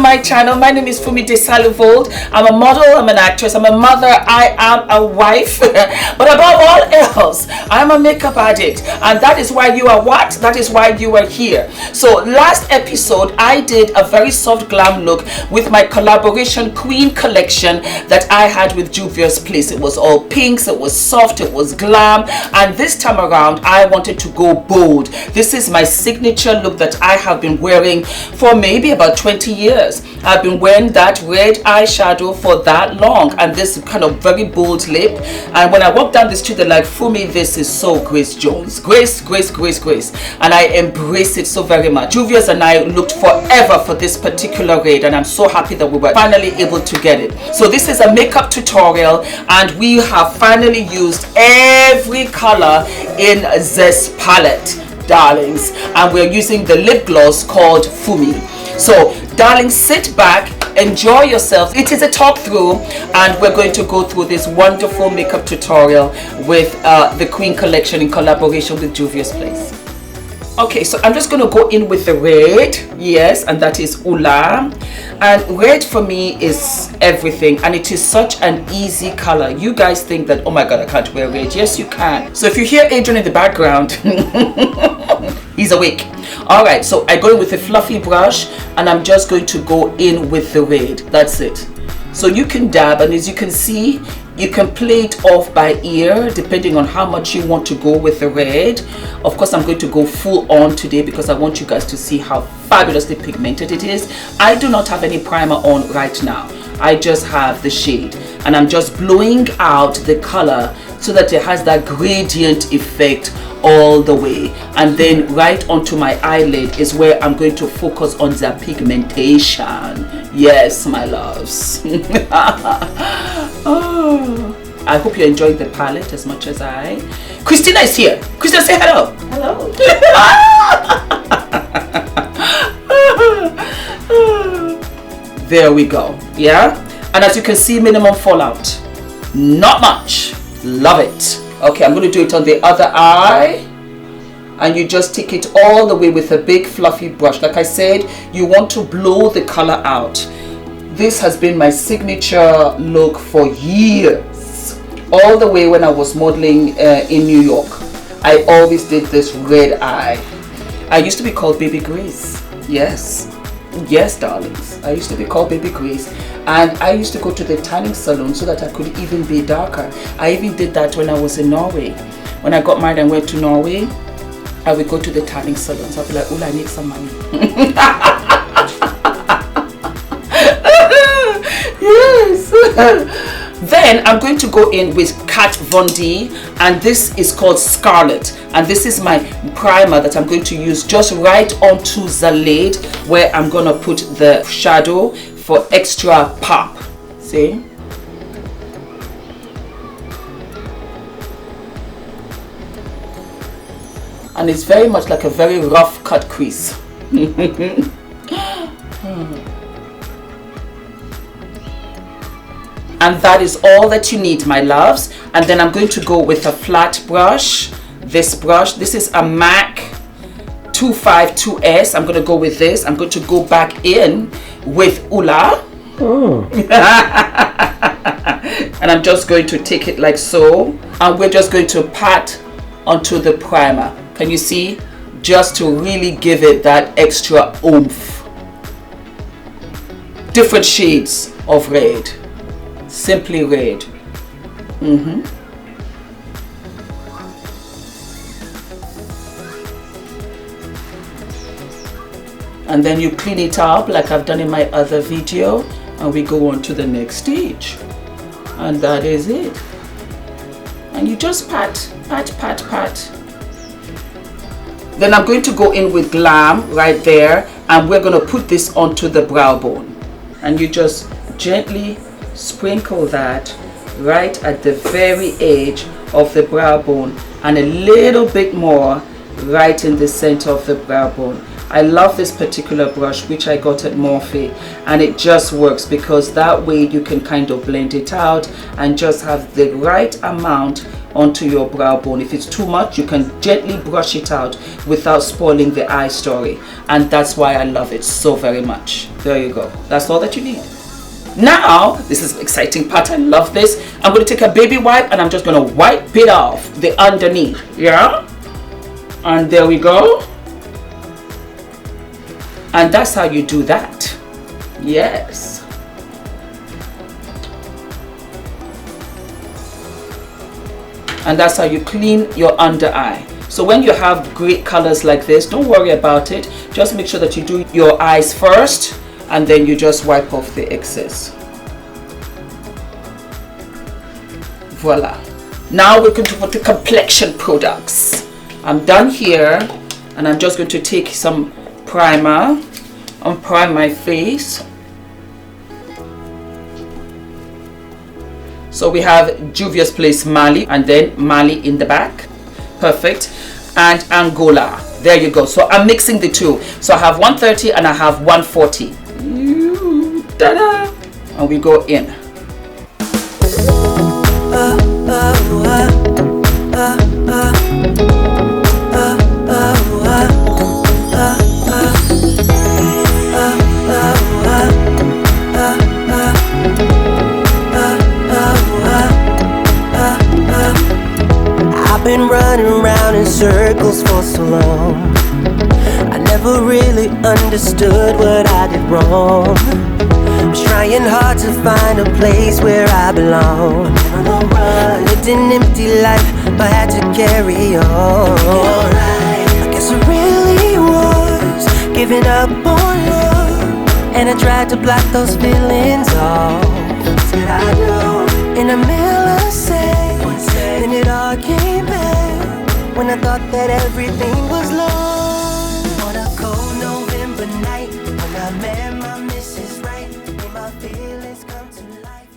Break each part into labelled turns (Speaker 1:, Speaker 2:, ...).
Speaker 1: my channel. My name is Fumi Desalu-Vold. I'm a model, I'm an actress, I'm a mother, I am a wife, but above all else, I'm a makeup addict, and that is why you are what? That is why you are here. So last episode, I did a very soft glam look with my collaboration Queen collection that I had with Juvia'S place. It was all pinks, it was soft, it was glam, and this time around, I wanted to go bold. This is my signature look that I have been wearing for maybe about 20 years. I've been wearing that red eyeshadow for that long, and this kind of very bold lip. And when I walk down the street, they're like, Fumi, this is so Grace Jones. Grace. And I embrace it so very much. Juvia'S and I looked forever for this particular red, and I'm so happy that we were finally able to get it. So this is a makeup tutorial, and we have finally used every color in this palette, darlings, and we're using the lip gloss called Fumi. So darlings, sit back, enjoy yourselves. It is a talk through, and we're going to go through this wonderful makeup tutorial with the Queen collection in collaboration with Juvia'S place. Okay, so I'm just going to go in with the red, yes, and that is Ula. And red for me is everything, and it is such an easy color. You guys think that, oh my god, I can't wear red. Yes, you can. So if you hear Adrian in the background, he's awake. All right, so I go in with a fluffy brush, and I'm just going to go in with the red. That's it. So you can dab, and as you can see, you can play it off by ear depending on how much you want to go with the red. Of course, I'm going to go full on today because I want you guys to see how fabulously pigmented it is. I do not have any primer on right now. I just have the shade, and I'm just blowing out the color so that it has that gradient effect all the way. And then right onto my eyelid is where I'm going to focus on the pigmentation. Yes, my loves. Oh, I hope you enjoyed the palette as much as I. Christina is here. Christina, say hello.
Speaker 2: Hello.
Speaker 1: There we go. Yeah, and as you can see, minimum fallout, not much. Love it. Okay, I'm going to do it on the other eye, and you just take it all the way with a big fluffy brush. Like I said, you want to blow the color out. This has been my signature look for years, all the way when I was modeling in New York. I always did this red eye. I used to be called Baby Grace. Yes, darlings, I used to be called Baby Grace, and I used to go to the tanning salon so that I could even be darker. I even did that when I was in Norway. When I got married and went to Norway, I would go to the tanning salon. So I'd be like, oh, I need some money. Yes. Then I'm going to go in with Kat Von D, and this is called Scarlet, and this is my primer that I'm going to use just right onto the lid where I'm going to put the shadow for extra pop. See? And it's very much like a very rough cut crease. And that is all that you need, my loves. And then I'm going to go with a flat brush. This brush, this is a MAC 252S. I'm going to go with this. I'm going to go back in with Ula. Oh. And I'm just going to take it like so. And we're just going to pat onto the primer. Can you see? Just to really give it that extra oomph. Different shades of red. Simply red. And then you clean it up like I've done in my other video, and we go on to the next stage, and that is it. And you just pat. Then I'm going to go in with Glam right there, and we're going to put this onto the brow bone, and you just gently sprinkle that right at the very edge of the brow bone, and a little bit more right in the center of the brow bone. I love this particular brush, which I got at Morphe, and it just works because that way you can kind of blend it out and just have the right amount onto your brow bone. If it's too much, you can gently brush it out without spoiling the eye story. And that's why I love it so very much. There you go. That's all that you need. Now, this is the exciting part. I love this. I'm going to take a baby wipe and I'm just going to wipe it off the underneath. Yeah? And there we go. And that's how you do that. Yes. And that's how you clean your under eye. So when you have great colors like this, don't worry about it. Just make sure that you do your eyes first and then you just wipe off the excess. Voila. Now we're going to put the complexion products. I'm done here and I'm just going to take some primer and prime my face. So we have Juvia'S Place Mali and then Mali in the back. Perfect. And Angola. There you go. So I'm mixing the two. So I have 130 and I have 140. Ta-da! And we go in.
Speaker 2: I've been running around in circles for so long. I never really understood what I did wrong. Was trying hard to find a place where I belong. I lived an empty life, but had to carry on. I guess I really was giving up on love, and I tried to block those feelings off. What did I do? In a millisecond, then it all came back. When I thought that everything was lost. On a cold November night, when I met my Mrs. Right, made my feelings come to life.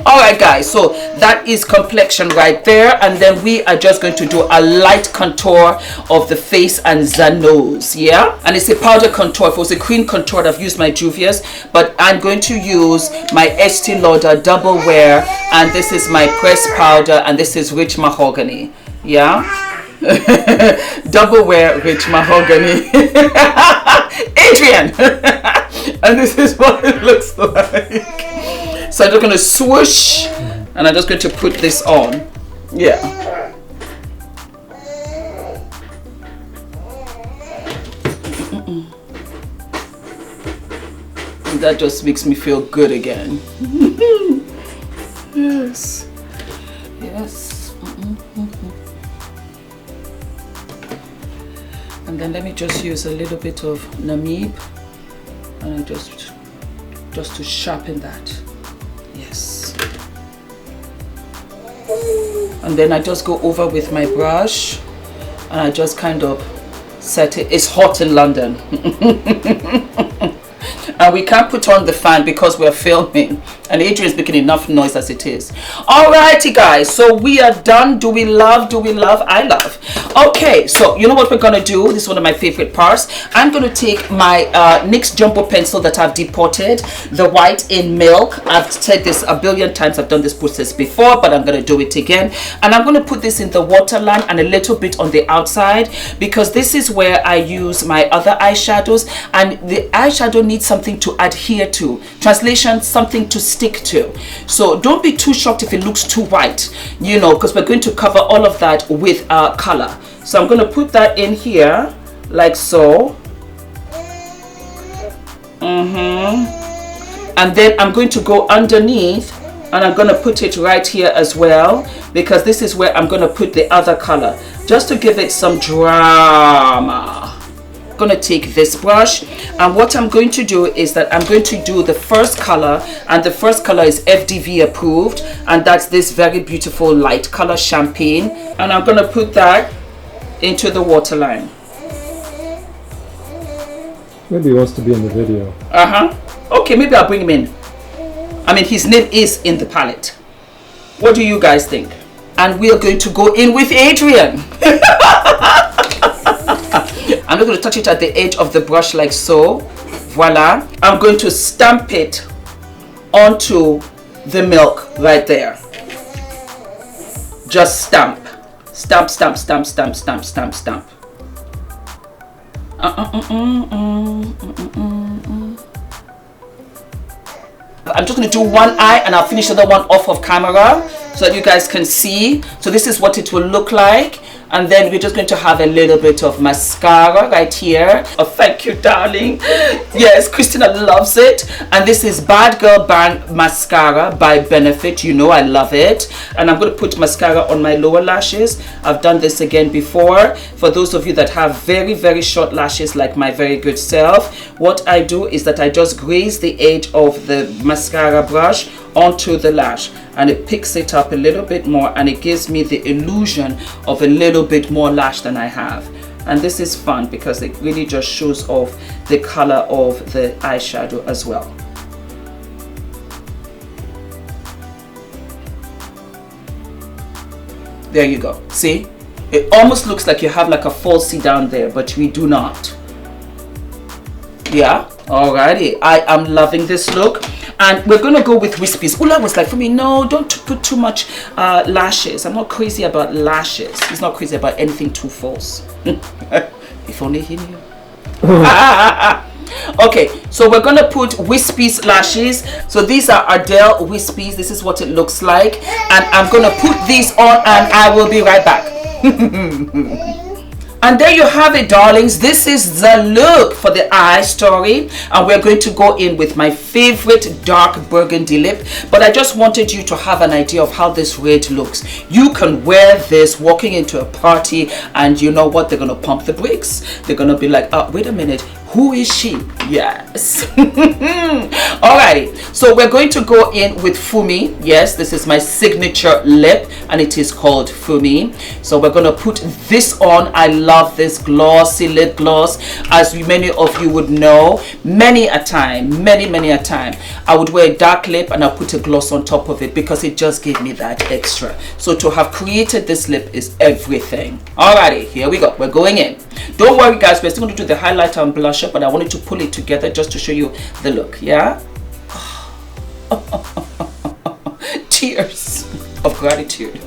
Speaker 1: Alright guys, so that is complexion right there, and then we are just going to do a light contour of the face and the nose. Yeah, and it's a powder contour. If it was a cream contour, I've used my Juvia'S, but I'm going to use my Estee Lauder Double Wear, and this is my pressed powder, and this is Rich Mahogany. Yeah. Double Wear Rich Mahogany. Adrian. And this is what it looks like. So I'm just going to swoosh and I'm just going to put this on. Yeah. And that just makes me feel good again. Yes. Yes. And then let me just use a little bit of Namib and I just to sharpen that. Yes. And then I just go over with my brush and I just kind of set it. It's hot in London. And we can't put on the fan because we're filming and Adrian's making enough noise as it is. Alrighty guys, so we are done. Do we love? I love. Okay, so you know what we're gonna do? This is one of my favorite parts. I'm gonna take my NYX jumbo pencil that I've depotted, the white in milk. I've said this a billion times, I've done this process before, but I'm gonna do it again. And I'm gonna put this in the waterline and a little bit on the outside because this is where I use my other eyeshadows, and the eyeshadow needs something to adhere to. Translation, something to stick to. So don't be too shocked if it looks too white, you know, because we're going to cover all of that with color. So I'm going to put that in here like so. And then I'm going to go underneath and I'm going to put it right here as well, because this is where I'm going to put the other color just to give it some drama. I'm going to take this brush, and what I'm going to do is that I'm going to do the first color, and the first color is F.D.V approved, and that's this very beautiful light color Champagne, and I'm going to put that into the waterline.
Speaker 3: Maybe he wants to be in the video.
Speaker 1: Okay, maybe I'll bring him in. I mean, his name is in the palette. What do you guys think? And we are going to go in with Adrian. I'm not going to touch it at the edge of the brush like so. Voila. I'm going to stamp it onto the milk right there. just stamp. Stamp, stamp, stamp, stamp, stamp, stamp, stamp. I'm just going to do one eye and I'll finish the other one off of camera so that you guys can see. So this is what it will look like. And then we're just going to have a little bit of mascara right here. Oh, thank you, darling. Yes, Christina loves it. And this is Bad Girl Bang Mascara by Benefit. You know I love it. And I'm going to put mascara on my lower lashes. I've done this again before. For those of you that have very, very short lashes like my very good self, what I do is that I just graze the edge of the mascara brush onto the lash, and it picks it up a little bit more, and it gives me the illusion of a little bit more lash than I have. And this is fun because it really just shows off the color of the eyeshadow as well. There you go. See, it almost looks like you have like a falsie down there, but we do not. Yeah, alrighty. I am loving this look. And we're going to go with wispies. Ula was like, for me, no, don't put too much lashes. I'm not crazy about lashes. He's not crazy about anything too false. If only he knew. Okay, so we're going to put wispies lashes. So these are Ardell wispies. This is what it looks like. And I'm going to put these on and I will be right back. And there you have it, darlings. This is the look for the eye story, and we're going to go in with my favorite dark burgundy lip. But I just wanted you to have an idea of how this red looks. You can wear this walking into a party, and you know what? They're going to pump the brakes. They're going to be like, oh, wait a minute, who is she? Yes. Alrighty, so we're going to go in with Fumi. Yes, this is my signature lip, and it is called Fumi. So we're going to put this on. I love this glossy lip gloss. As many of you would know, many a time, I would wear a dark lip and I'll put a gloss on top of it because it just gave me that extra. So to have created this lip is everything. Alrighty, here we go. We're going in. Don't worry, guys, we're still going to do the highlighter and blusher, but I wanted to pull it together just to show you the look. Yeah. Tears of gratitude.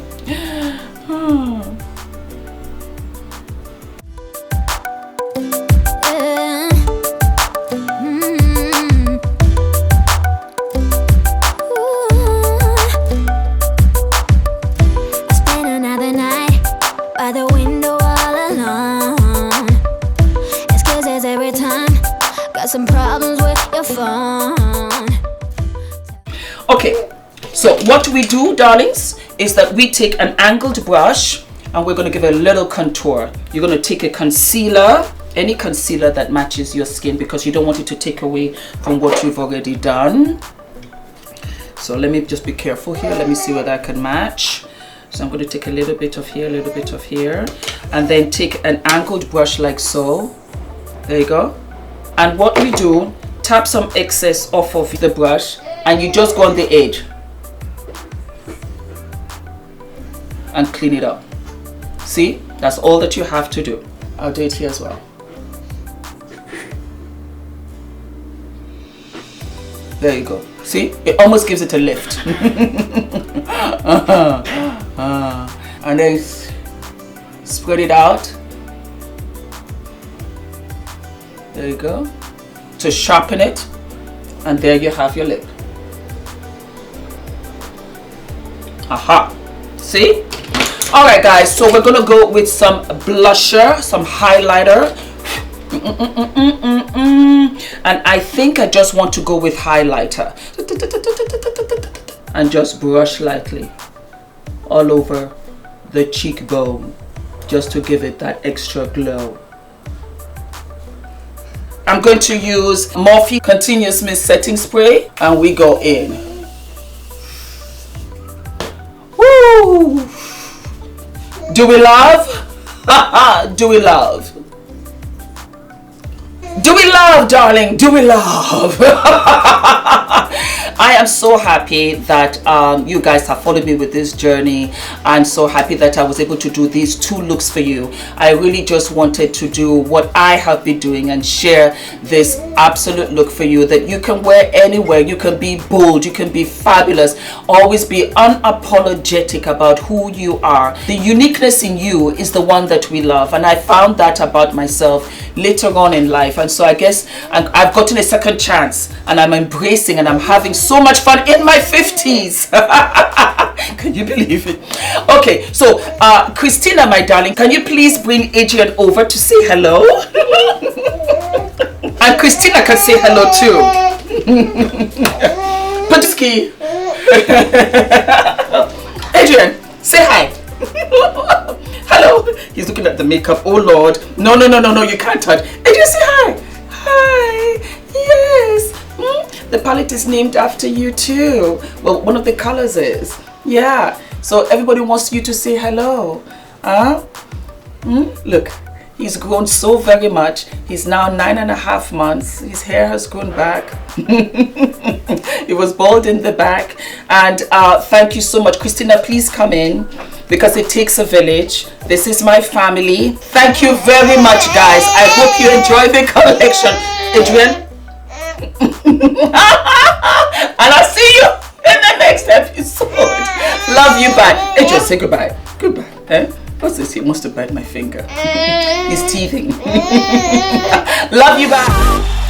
Speaker 4: Some problems with your phone.
Speaker 1: Okay, so what we do, darlings, is that we take an angled brush and we're going to give it a little contour. You're going to take a concealer, any concealer that matches your skin, because you don't want it to take away from what you've already done. So let me just be careful here. Let me see whether I can match. So I'm going to take a little bit of here, a little bit of here, and then take an angled brush like so. There you go. And what we do, tap some excess off of the brush and you just go on the edge and clean it up. See, that's all that you have to do. I'll do it here as well. There you go. See, it almost gives it a lift. And then spread it out. There you go, to sharpen it, and there you have your lip. Aha, see? All right, guys, so we're gonna go with some blusher, some highlighter. And I think I just want to go with highlighter and just brush lightly all over the cheekbone just to give it that extra glow. I'm going to use Morphe Continuous Mist Setting Spray, and we go in. Woo! Do we love? Do we love? Do we love, darling? Do we love? I am so happy that you guys have followed me with this journey. I'm so happy that I was able to do these two looks for you. I really just wanted to do what I have been doing and share this absolute look for you that you can wear anywhere. You can be bold, you can be fabulous. Always be unapologetic about who you are. The uniqueness in you is the one that we love, and I found that about myself later on in life. And so I guess I've gotten a second chance, and I'm embracing and I'm having so much fun in my 50s. Can you believe it? Okay, so Christina, my darling, can you please bring Adrian over to say hello? And Christina can say hello too. Putski. Adrian, say hi. Hello. He's looking at the makeup. Oh Lord. No, you can't touch. Adrian, say hi. Hi. Yes. The palette is named after you too. Well, one of the colors is. Yeah. So everybody wants you to say hello. Look. He's grown so very much. He's now 9.5 months. His hair has grown back. It was bald in the back. And thank you so much. Christina, please come in, because it takes a village. This is my family. Thank you very much, guys. I hope you enjoy the collection. Adrian? And I'll see you in the next episode. Love you, bye. Adrian, say goodbye. Goodbye. Eh? What's this? He must have bite my finger. He's teething. Love you, bye.